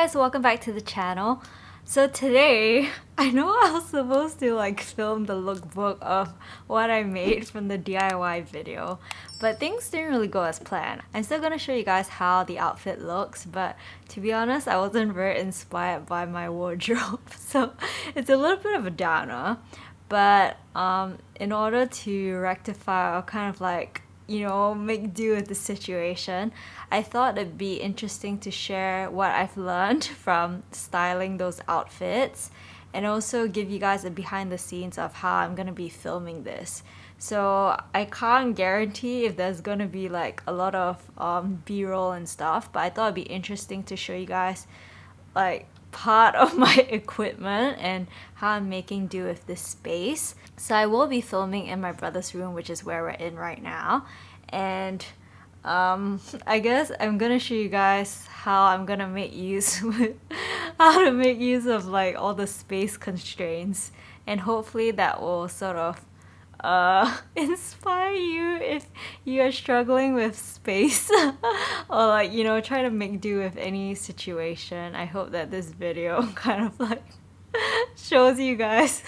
guys, welcome back to the channel. So today, I know I was supposed to film the lookbook of what I made from the DIY video, but things didn't really go as planned. I'm still gonna show you guys how the outfit looks, but to be honest, I wasn't very inspired by my wardrobe, so it's a little bit of a downer. But in order to rectify or make do with the situation, I thought it'd be interesting to share what I've learned from styling those outfits and also give you guys a behind the scenes of how I'm gonna be filming this. So I can't guarantee if there's gonna be a lot of b-roll and stuff, but I thought it'd be interesting to show you guys part of my equipment and how I'm making do with this space. So I will be filming in my brother's room, which is where we're in right now, and I guess I'm gonna show you guys how I'm gonna make use how to make use of all the space constraints, and hopefully that will sort of inspire you if you are struggling with space or trying to make do with any situation. I hope that this video kind of shows you guys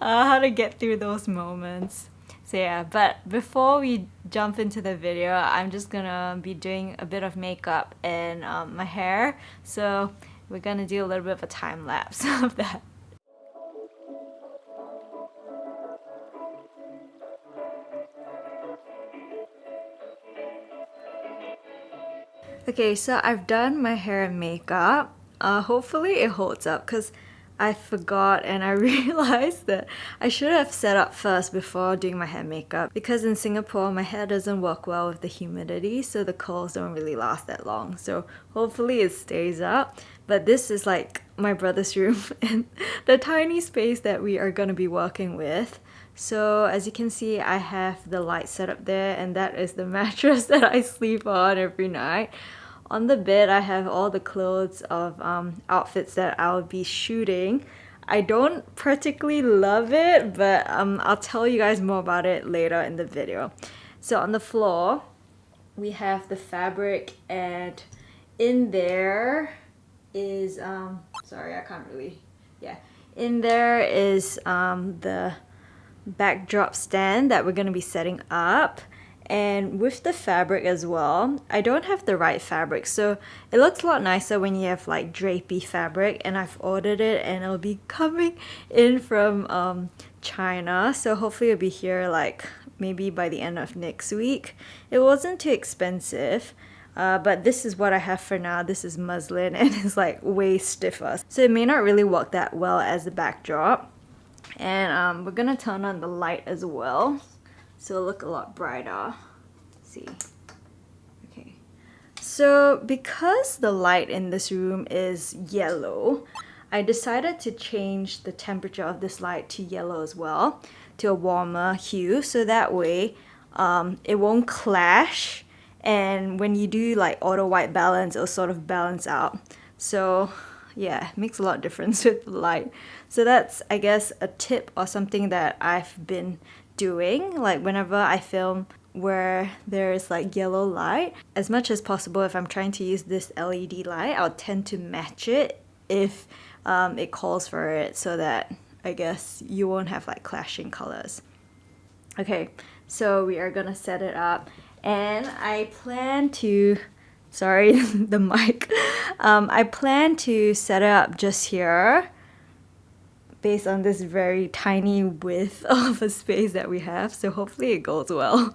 how to get through those moments. So yeah, but before we jump into the video, I'm just gonna be doing a bit of makeup and my hair, so we're gonna do a little bit of a time lapse of that. Okay, so I've done my hair and makeup. Hopefully it holds up because I forgot and I realized that I should have set up first before doing my hair and makeup, because in Singapore my hair doesn't work well with the humidity, so the curls don't really last that long. So hopefully it stays up. But this is my brother's room and the tiny space that we are going to be working with. So as you can see, I have the light set up there, and that is the mattress that I sleep on every night. On the bed, I have all the clothes of outfits that I'll be shooting. I don't particularly love it, but I'll tell you guys more about it later in the video. So on the floor, we have the fabric, and in there is, sorry, I can't really, yeah. In there is the backdrop stand that we're going to be setting up, and with the fabric as well. I don't have the right fabric, so it looks a lot nicer when you have drapey fabric, and I've ordered it and it'll be coming in from China, so hopefully it'll be here maybe by the end of next week. It wasn't too expensive. But this is what I have for now. This is muslin and it's way stiffer, so it may not really work that well as a backdrop. And we're gonna turn on the light as well, so it'll look a lot brighter. Let's see. Okay. So because the light in this room is yellow, I decided to change the temperature of this light to yellow as well, to a warmer hue, so that way it won't clash, and when you do auto white balance, it'll sort of balance out. So yeah, it makes a lot of difference with the light. So that's, I guess, a tip or something that I've been doing. Whenever I film where there's yellow light, as much as possible, if I'm trying to use this LED light, I'll tend to match it if it calls for it, so that I guess you won't have clashing colors. Okay, so we are gonna set it up, and I plan to, sorry, the mic. I plan to set it up just here based on this very tiny width of a space that we have, so hopefully it goes well.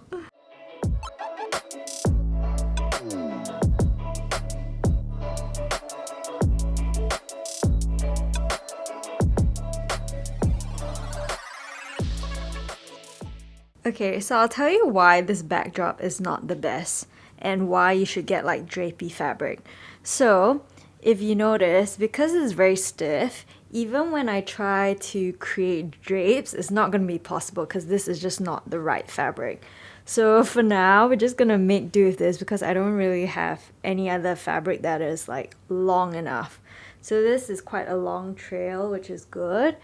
Okay, so I'll tell you why this backdrop is not the best and why you should get drapey fabric. So if you notice, because it's very stiff, even when I try to create drapes, it's not going to be possible because this is just not the right fabric. So for now, we're just going to make do with this because I don't really have any other fabric that is long enough. So this is quite a long trail, which is good.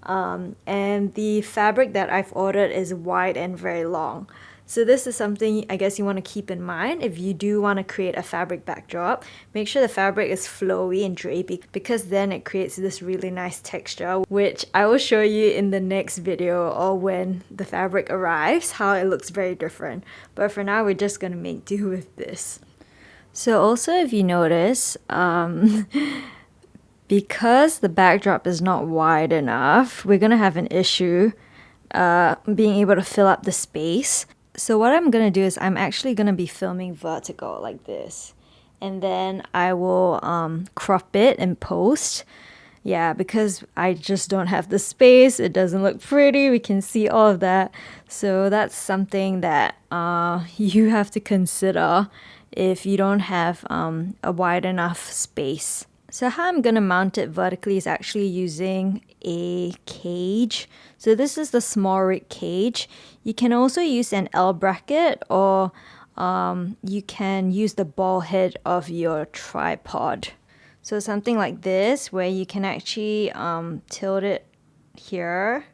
And the fabric that I've ordered is wide and very long. So this is something I guess you want to keep in mind if you do want to create a fabric backdrop. Make sure the fabric is flowy and drapey, because then it creates this really nice texture, which I will show you in the next video or when the fabric arrives, how it looks very different. But for now, we're just going to make do with this. So also, if you notice, because the backdrop is not wide enough, we're going to have an issue being able to fill up the space. So what I'm going to do is I'm actually going to be filming vertical like this. And then I will crop it in post. Yeah, because I just don't have the space. It doesn't look pretty. We can see all of that. So that's something that you have to consider if you don't have a wide enough space. So how I'm going to mount it vertically is actually using a cage. So this is the small rig cage. You can also use an L bracket, or you can use the ball head of your tripod. So something like this, where you can actually tilt it here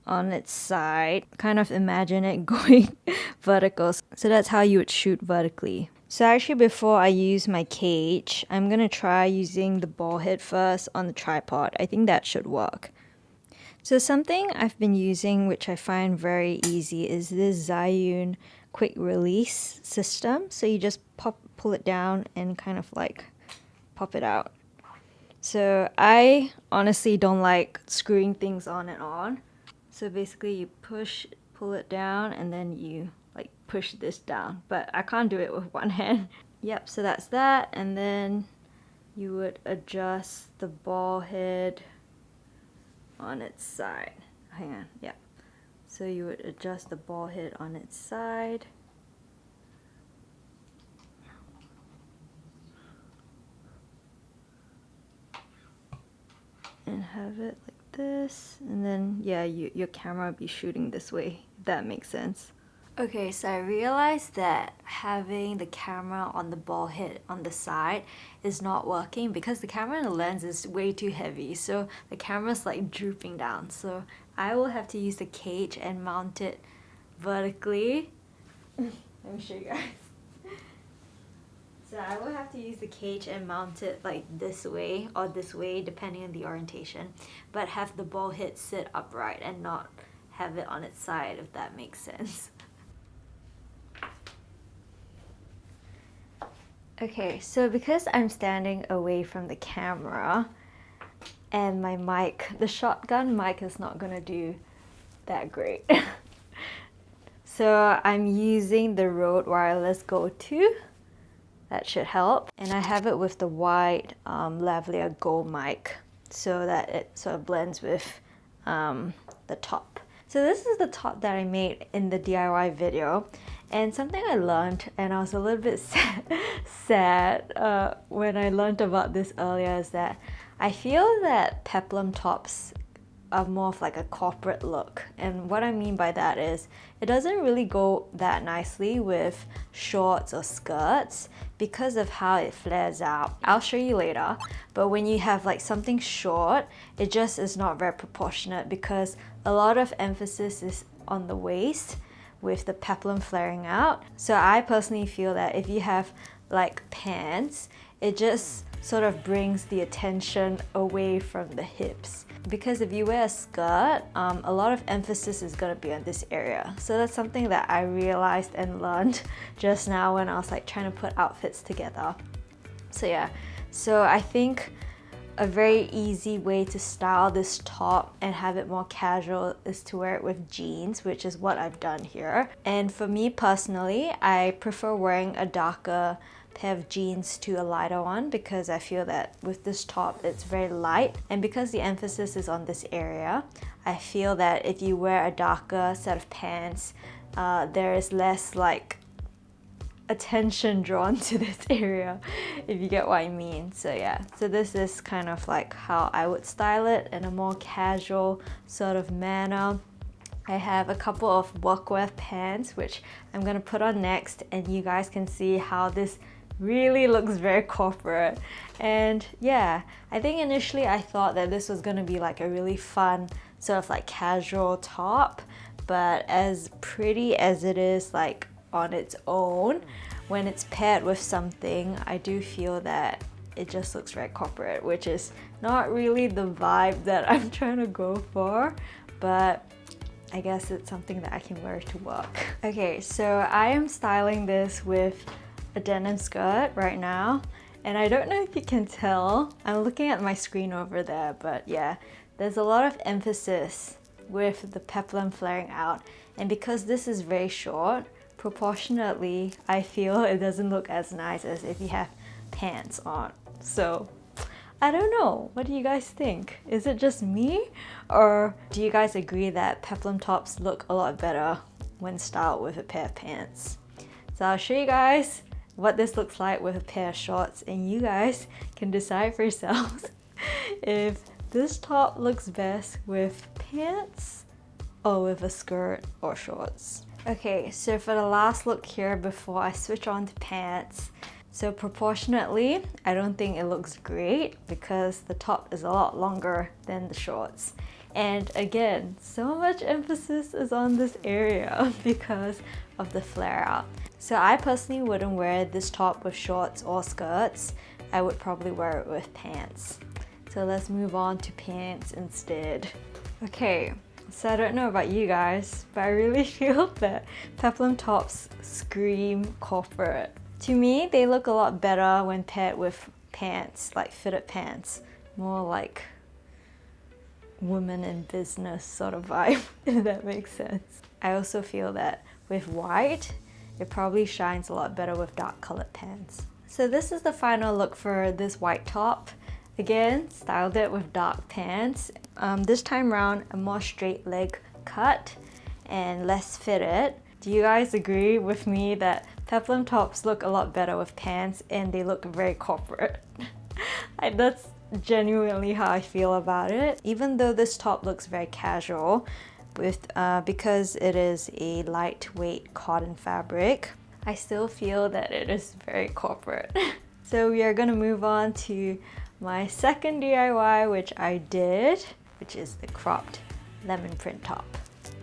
on its side. Kind of imagine it going vertical. So that's how you would shoot vertically. So actually, before I use my cage, I'm going to try using the ball head first on the tripod. I think that should work. So something I've been using, which I find very easy, is this Zhiyun quick release system. So you just pull it down and kind of like pop it out. So I honestly don't like screwing things on and on. So basically you pull it down, and then you like push this down, but I can't do it with one hand. Yep, so that's that. And then you would adjust the ball head on its side. Hang on, yeah. So you would adjust the ball head on its side. And have it like this, and then yeah, your camera will be shooting this way, if that makes sense. Okay, so I realized that having the camera on the ball head on the side is not working because the camera and the lens is way too heavy, so the camera's like drooping down. So I will have to use the cage and mount it vertically. Let me show you guys. So I will have to use the cage and mount it like this way or this way, depending on the orientation, but have the ball head sit upright and not have it on its side, if that makes sense. Okay, so because I'm standing away from the camera and my mic, the shotgun mic is not gonna do that great. So I'm using the Rode Wireless Go 2. That should help. And I have it with the white lavalier gold mic so that it sort of blends with the top. So this is the top that I made in the DIY video. And something I learned, and I was a little bit sad when I learned about this earlier, is that I feel that peplum tops are more of like a corporate look. And what I mean by that is it doesn't really go that nicely with shorts or skirts because of how it flares out. I'll show you later, but when you have like something short, it just is not very proportionate because a lot of emphasis is on the waist with the peplum flaring out. So I personally feel that if you have like pants, it just sort of brings the attention away from the hips. Because if you wear a skirt, a lot of emphasis is going to be on this area. So that's something that I realized and learned just now when I was like trying to put outfits together. So yeah, so I think a very easy way to style this top and have it more casual is to wear it with jeans, which is what I've done here. And for me personally, I prefer wearing a darker pair of jeans to a lighter one because I feel that with this top it's very light, and because the emphasis is on this area, I feel that if you wear a darker set of pants, there is less like attention drawn to this area, if you get what I mean. So yeah, so this is kind of like how I would style it in a more casual sort of manner. I have a couple of workwear pants which I'm gonna put on next, and you guys can see how this really looks very corporate. And yeah, I think initially I thought that this was gonna be like a really fun sort of like casual top, but as pretty as it is like on its own, when it's paired with something, I do feel that it just looks very corporate, which is not really the vibe that I'm trying to go for, but I guess it's something that I can wear to work. Okay, so I am styling this with a denim skirt right now, and I don't know if you can tell, I'm looking at my screen over there, but yeah, there's a lot of emphasis with the peplum flaring out, and because this is very short, proportionately I feel it doesn't look as nice as if you have pants on. So I don't know, what do you guys think? Is it just me, or do you guys agree that peplum tops look a lot better when styled with a pair of pants? So I'll show you guys what this looks like with a pair of shorts, and you guys can decide for yourselves if this top looks best with pants or with a skirt or shorts. Okay, so for the last look here before I switch on to pants, so proportionately, I don't think it looks great because the top is a lot longer than the shorts. And again, so much emphasis is on this area because of the flare out. So I personally wouldn't wear this top with shorts or skirts. I would probably wear it with pants. So let's move on to pants instead. Okay, so I don't know about you guys, but I really feel that peplum tops scream corporate. To me, they look a lot better when paired with pants, like fitted pants. More like women in business sort of vibe, if that makes sense. I also feel that with white, it probably shines a lot better with dark colored pants. So this is the final look for this white top. Again, styled it with dark pants. This time around, a more straight leg cut and less fitted. Do you guys agree with me that peplum tops look a lot better with pants and they look very corporate? That's genuinely how I feel about it. Even though this top looks very casual, because it is a lightweight cotton fabric, I still feel that it is very corporate. So we are gonna move on to my second DIY, which I did, which is the cropped lemon print top.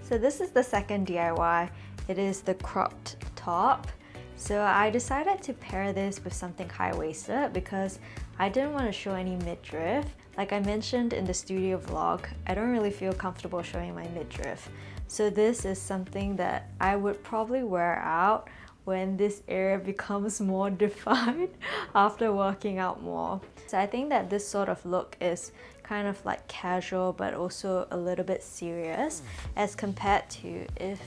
So this is the second DIY. It is the cropped top. So I decided to pair this with something high-waisted because I didn't want to show any midriff. Like I mentioned in the studio vlog, I don't really feel comfortable showing my midriff. So this is something that I would probably wear out when this area becomes more defined after working out more. So I think that this sort of look is kind of like casual but also a little bit serious as compared to if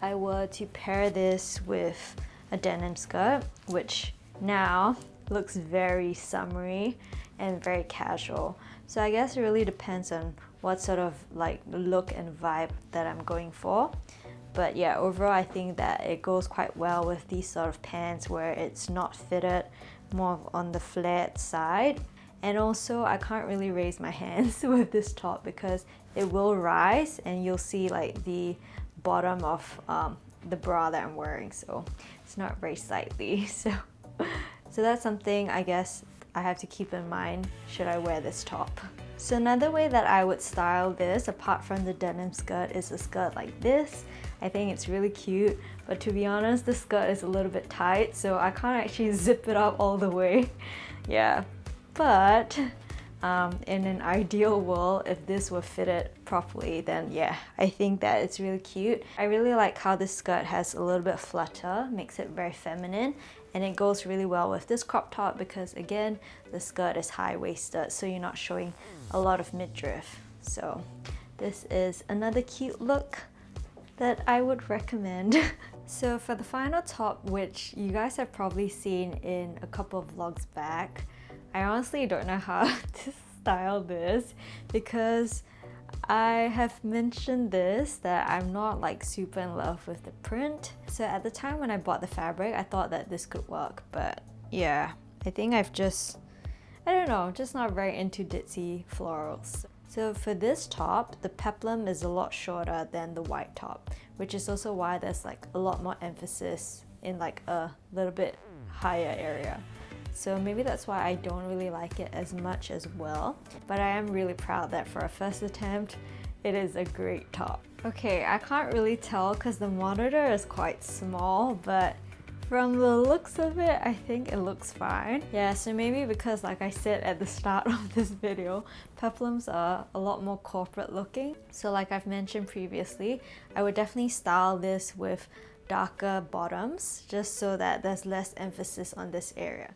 I were to pair this with a denim skirt, which now looks very summery and very casual. So I guess it really depends on what sort of like look and vibe that I'm going for. But yeah, overall I think that it goes quite well with these sort of pants where it's not fitted, more on the flared side. And also I can't really raise my hands with this top because it will rise and you'll see like the bottom of the bra that I'm wearing, so it's not very sightly. So that's something I guess I have to keep in mind should I wear this top. So another way that I would style this, apart from the denim skirt, is a skirt like this. I think it's really cute, but to be honest, the skirt is a little bit tight, so I can't actually zip it up all the way. Yeah, but in an ideal world, if this were fitted properly, then yeah, I think that it's really cute. I really like how this skirt has a little bit of flutter, makes it very feminine, and it goes really well with this crop top because again, the skirt is high-waisted, so you're not showing a lot of midriff. So this is another cute look that I would recommend. So for the final top, which you guys have probably seen in a couple of vlogs back, I honestly don't know how to style this because I have mentioned this that I'm not like super in love with the print. So at the time when I bought the fabric, I thought that this could work, but yeah, I think I don't know, just not very into ditzy florals. So for this top, the peplum is a lot shorter than the white top, which is also why there's like a lot more emphasis in like a little bit higher area. So maybe that's why I don't really like it as much as well. But I am really proud that for a first attempt, it is a great top. Okay, I can't really tell because the monitor is quite small, but from the looks of it, I think it looks fine. Yeah, so maybe because like I said at the start of this video, peplums are a lot more corporate looking. So like I've mentioned previously, I would definitely style this with darker bottoms just so that there's less emphasis on this area.